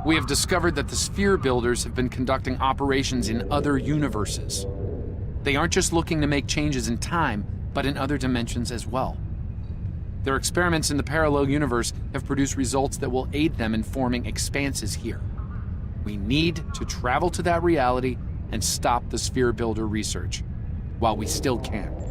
We have discovered that the sphere builders have been conducting operations in other universes. They aren't just looking to make changes in time, but in other dimensions as well. Their experiments in the parallel universe have produced results that will aid them in forming expanses here. We need to travel to that reality and stop the sphere builder research, while we still can.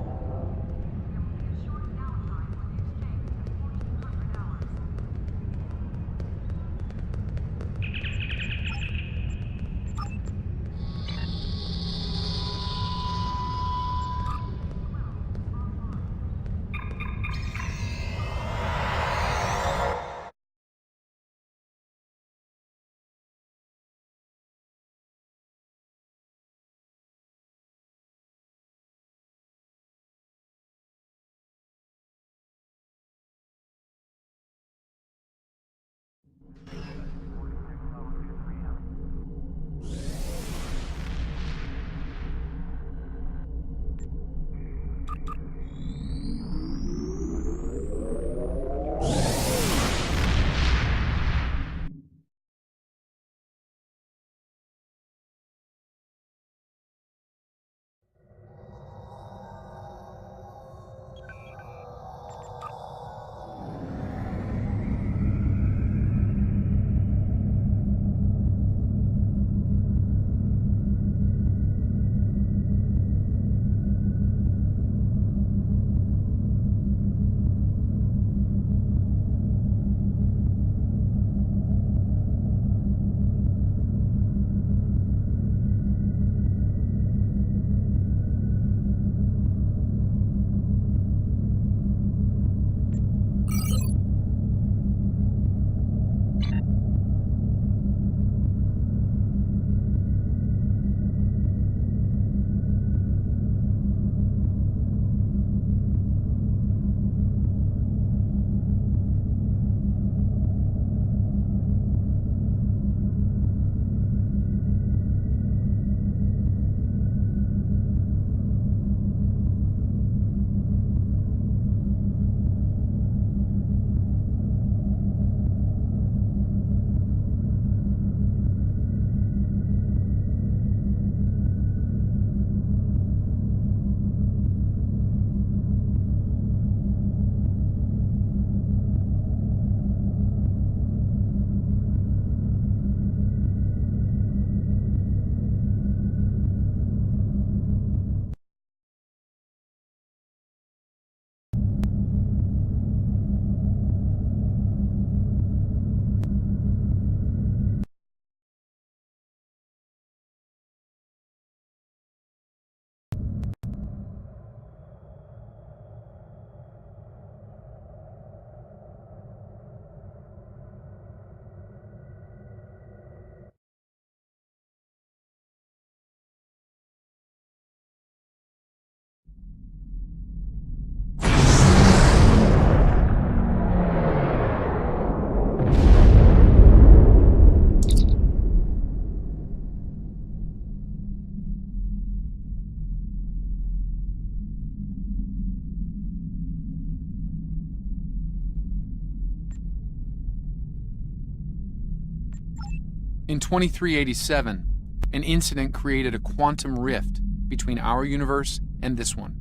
In 2387, an incident created a quantum rift between our universe and this one.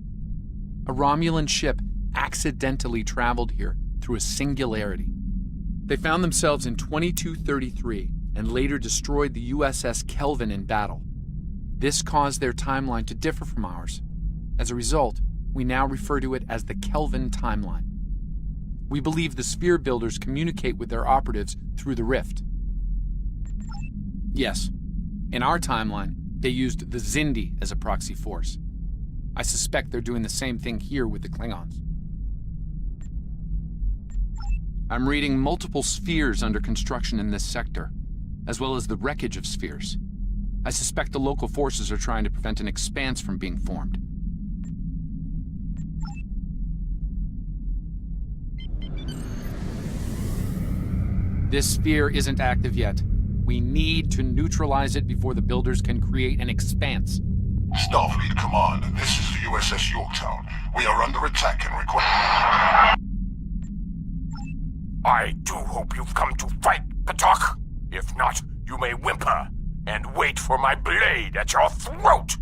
A Romulan ship accidentally traveled here through a singularity. They found themselves in 2233 and later destroyed the USS Kelvin in battle. This caused their timeline to differ from ours. As a result, we now refer to it as the Kelvin timeline. We believe the sphere builders communicate with their operatives through the rift. Yes, in our timeline, they used the Xindi as a proxy force. I suspect they're doing the same thing here with the Klingons. I'm reading multiple spheres under construction in this sector, as well as the wreckage of spheres. I suspect the local forces are trying to prevent an expanse from being formed. This sphere isn't active yet. We need to neutralize it before the builders can create an expanse. Starfleet Command, this is the USS Yorktown. We are under attack and require... I do hope you've come to fight, Patok. If not, you may whimper and wait for my blade at your throat!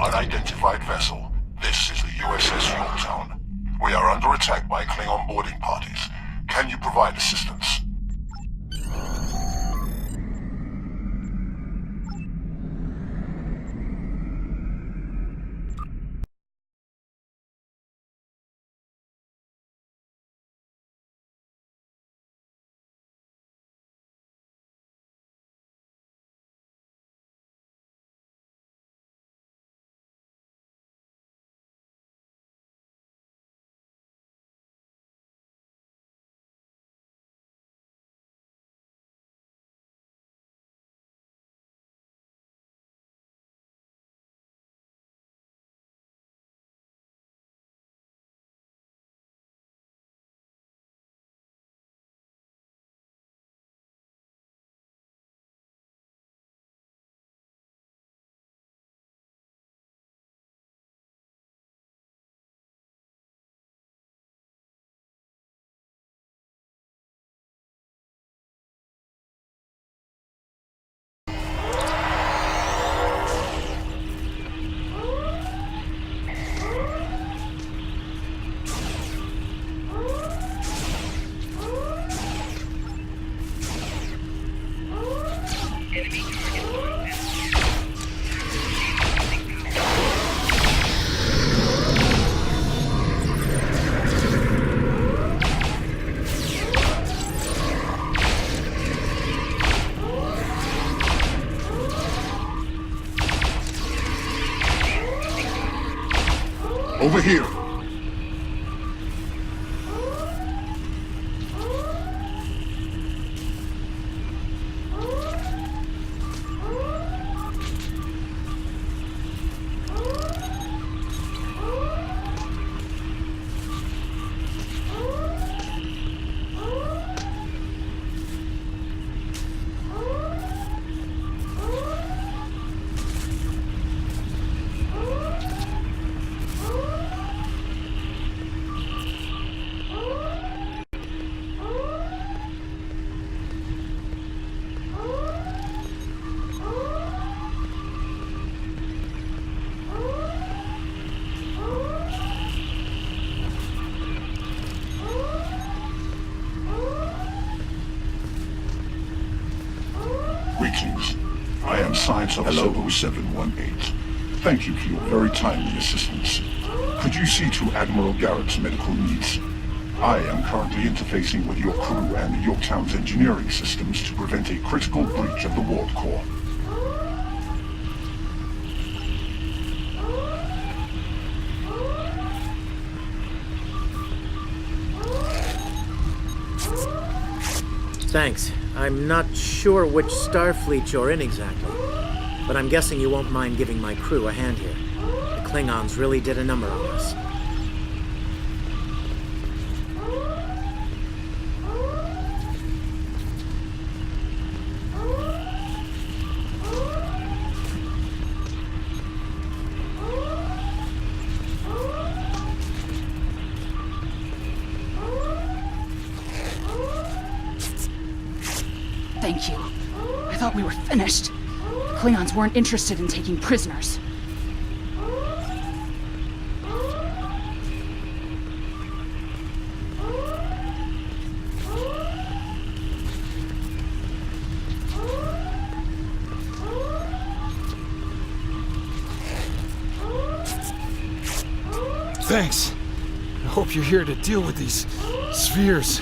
Unidentified vessel. This is the USS Yorktown. We are under attack by Klingon boarding parties. Can you provide assistance? Over here. Agent of 0718. Thank you for your very timely assistance. Could you see to Admiral Garrett's medical needs? I am currently interfacing with your crew and Yorktown's engineering systems to prevent a critical breach of the ward core. Thanks. I'm not sure which Starfleet you're in exactly, but I'm guessing you won't mind giving my crew a hand here. The Klingons really did a number on us. Thank you. I thought we were finished. The Klingons weren't interested in taking prisoners. Thanks. I hope you're here to deal with these spheres.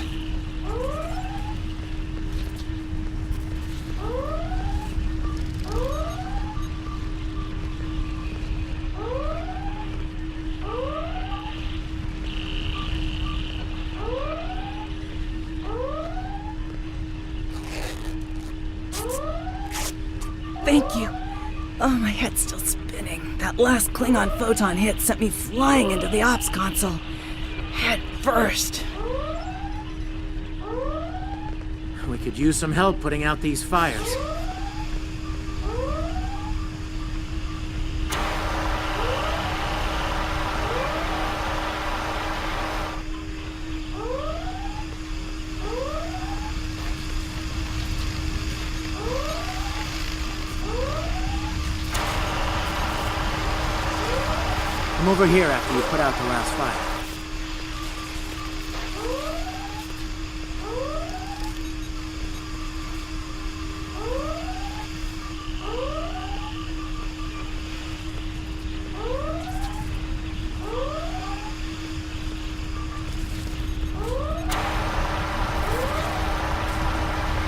Thank you. Oh, my head's still spinning. That last Klingon photon hit sent me flying into the ops console. Head first. We could use some help putting out these fires. Come over here after you put out the last fire.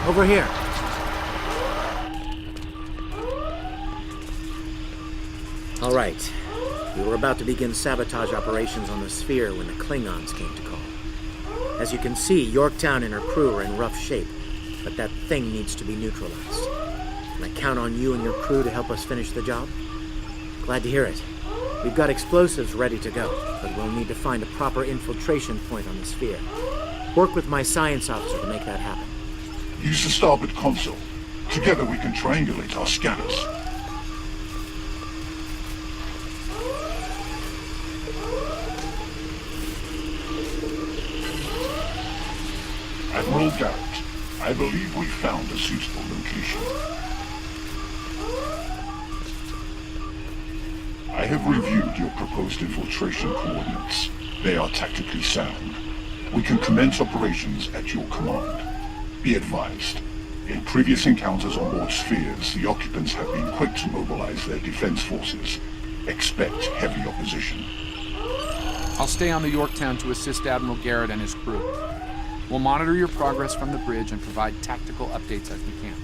Over here. All right. We were about to begin sabotage operations on the sphere when the Klingons came to call. As you can see, Yorktown and her crew are in rough shape, but that thing needs to be neutralized. Can I count on you and your crew to help us finish the job? Glad to hear it. We've got explosives ready to go, but we'll need to find a proper infiltration point on the sphere. Work with my science officer to make that happen. Use the starboard console. Together we can triangulate our scanners. Admiral Garrett, I believe we found a suitable location. I have reviewed your proposed infiltration coordinates. They are tactically sound. We can commence operations at your command. Be advised, in previous encounters on board spheres, the occupants have been quick to mobilize their defense forces. Expect heavy opposition. I'll stay on the Yorktown to assist Admiral Garrett and his crew. We'll monitor your progress from the bridge and provide tactical updates as we can.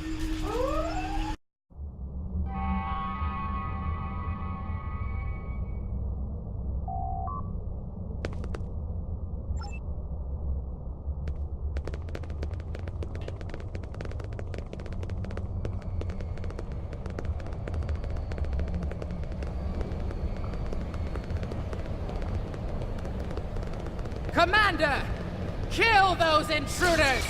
Commander! Kill those intruders!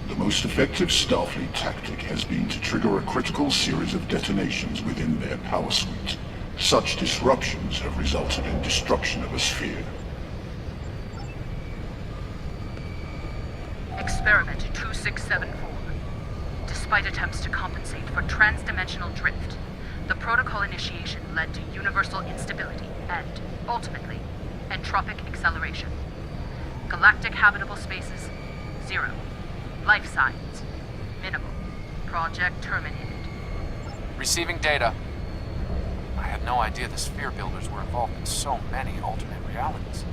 The most effective Starfleet tactic has been to trigger a critical series of detonations within their power suite. Such disruptions have resulted in destruction of a sphere. Experiment 2674. Despite attempts to compensate for transdimensional drift, the protocol initiation led to universal instability and, ultimately, entropic acceleration. Galactic habitable spaces, 0. Life signs, minimal. Project terminated. Receiving data. I had no idea the sphere builders were involved in so many alternate realities.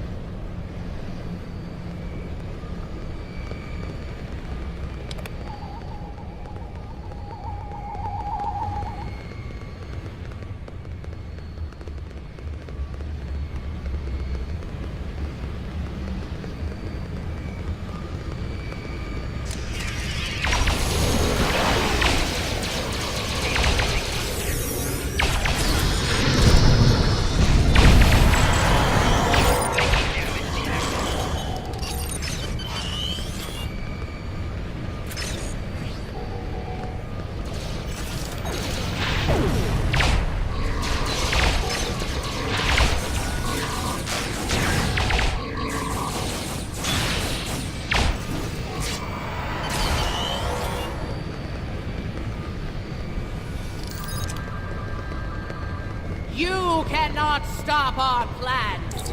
You cannot stop our plans!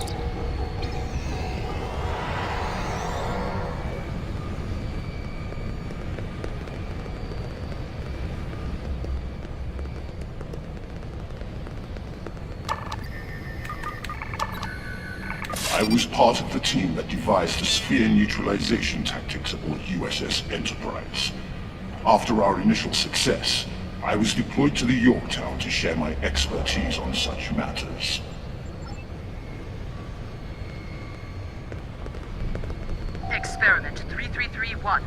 I was part of the team that devised the sphere neutralization tactics aboard USS Enterprise. After our initial success, I was deployed to the Yorktown to share my expertise on such matters. Experiment 3331.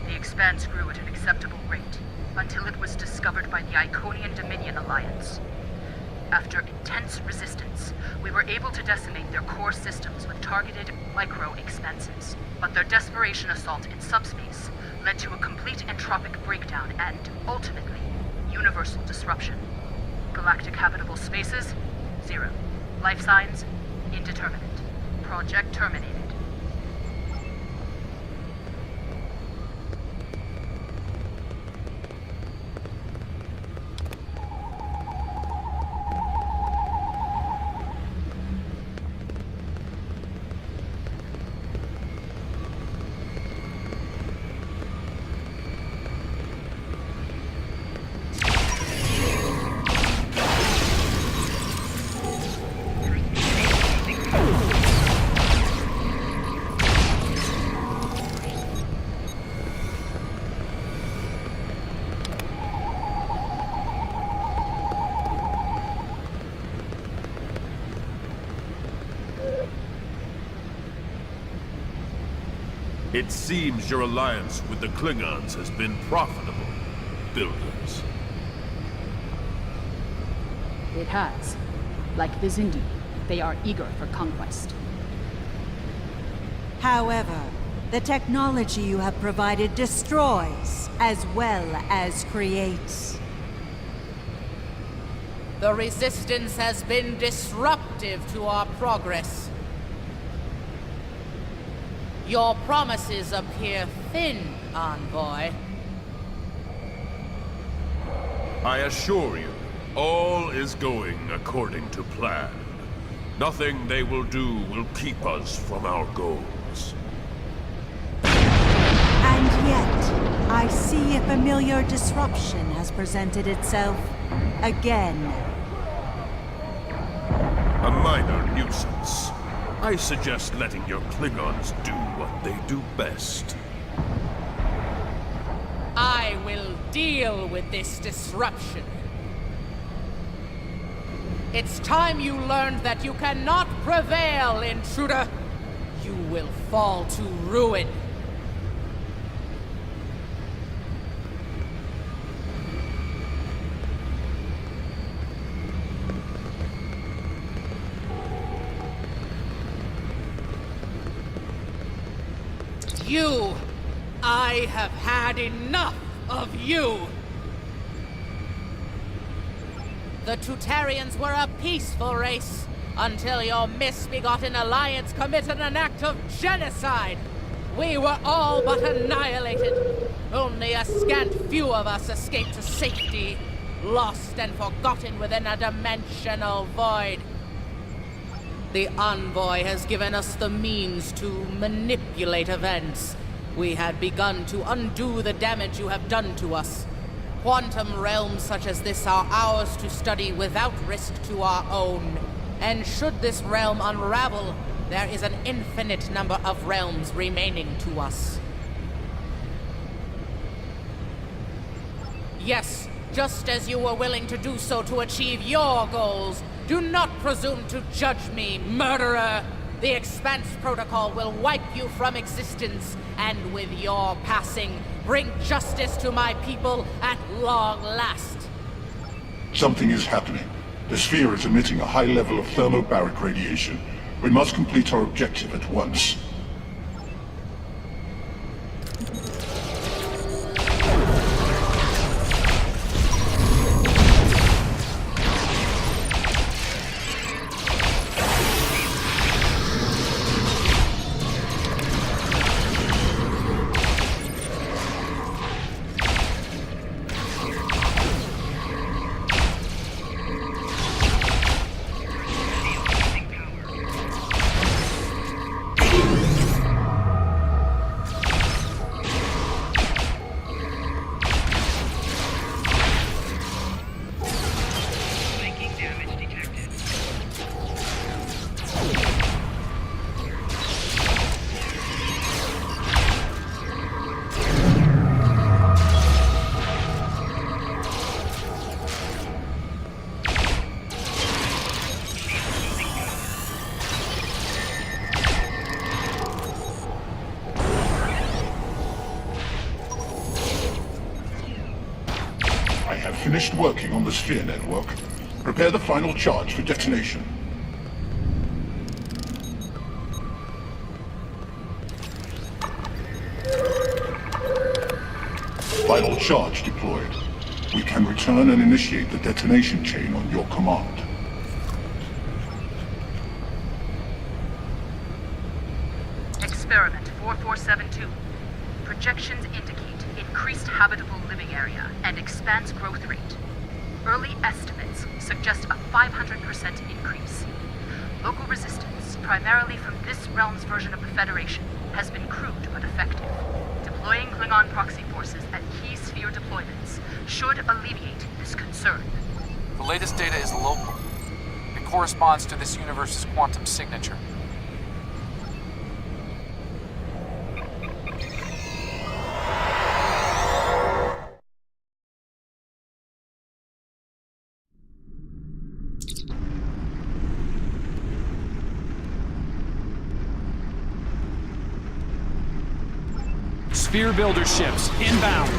The Expanse grew at an acceptable rate, until it was discovered by the Iconian Dominion Alliance. After intense resistance, we were able to decimate their core systems with targeted micro-expanses. But their desperation assault in subspace led to a complete entropic breakdown and, ultimately, universal disruption. Galactic habitable spaces, 0. Life signs, indeterminate. Project terminated. It seems your alliance with the Klingons has been profitable, builders. It has. Like the Zindi, they are eager for conquest. However, the technology you have provided destroys as well as creates. The Resistance has been disruptive to our progress. Your promises appear thin, Envoy. I assure you, all is going according to plan. Nothing they will do will keep us from our goals. And yet, I see a familiar disruption has presented itself again. A minor nuisance. I suggest letting your Klingons do what they do best. I will deal with this disruption. It's time you learned that you cannot prevail, intruder. You will fall to ruin. You I have had enough of you! The Tutarians were a peaceful race until your misbegotten alliance committed an act of genocide. We were all but annihilated. Only a scant few of us escaped to safety, lost and forgotten within a dimensional void. The Envoy has given us the means to manipulate events. We had begun to undo the damage you have done to us. Quantum realms such as this are ours to study without risk to our own. And should this realm unravel, there is an infinite number of realms remaining to us. Yes, just as you were willing to do so to achieve your goals, do not presume to judge me, murderer! The Expanse Protocol will wipe you from existence, and with your passing, bring justice to my people at long last. Something is happening. The sphere is emitting a high level of thermobaric radiation. We must complete our objective at once. Finished working on the sphere network. Prepare the final charge for detonation. Final charge deployed. We can return and initiate the detonation chain on your command. Experiment 4472. Projections indicate increased habitable living area and expanse growth rate. Early estimates suggest a 500% increase. Local resistance, primarily from this realm's version of the Federation, has been crude but effective. Deploying Klingon proxy forces at key sphere deployments should alleviate this concern. The latest data is local. It corresponds to this universe's quantum signature. Sphere builder ships inbound.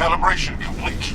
Calibration complete.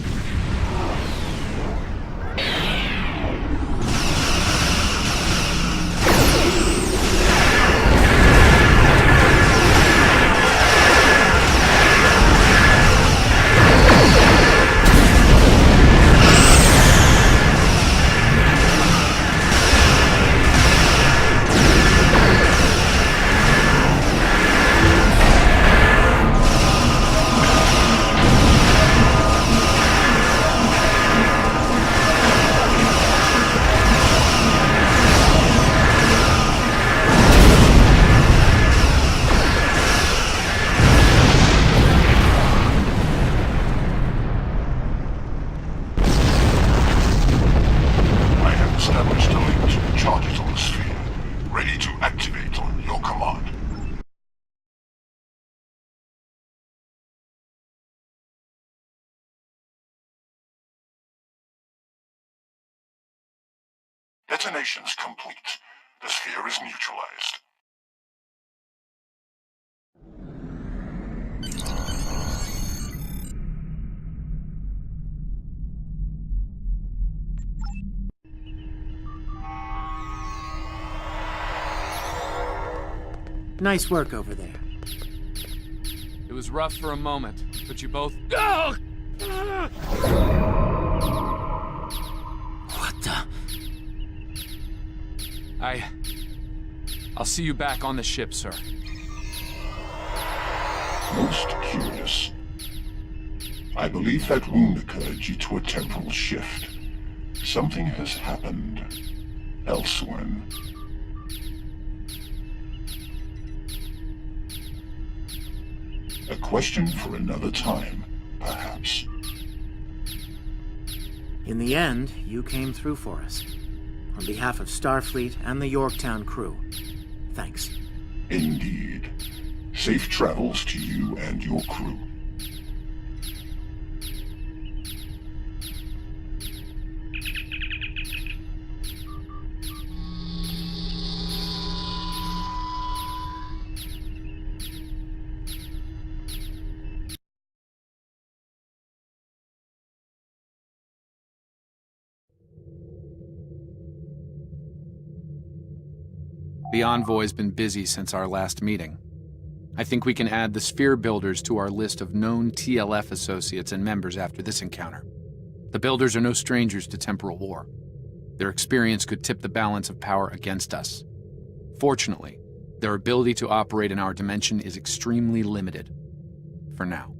Established a link to the charges on the sphere. Ready to activate on your command. Detonations complete. The sphere is neutralized. Nice work over there. It was rough for a moment, but you both... Oh! What the? I'll see you back on the ship, sir. Most curious. I believe that wound occurred due to a temporal shift. Something has happened elsewhere. A question for another time, perhaps. In the end, you came through for us. On behalf of Starfleet and the Yorktown crew, thanks. Indeed. Safe travels to you and your crew. The Envoy's been busy since our last meeting. I think we can add the Sphere Builders to our list of known TLF associates and members after this encounter. The Builders are no strangers to temporal war. Their experience could tip the balance of power against us. Fortunately, their ability to operate in our dimension is extremely limited. For now.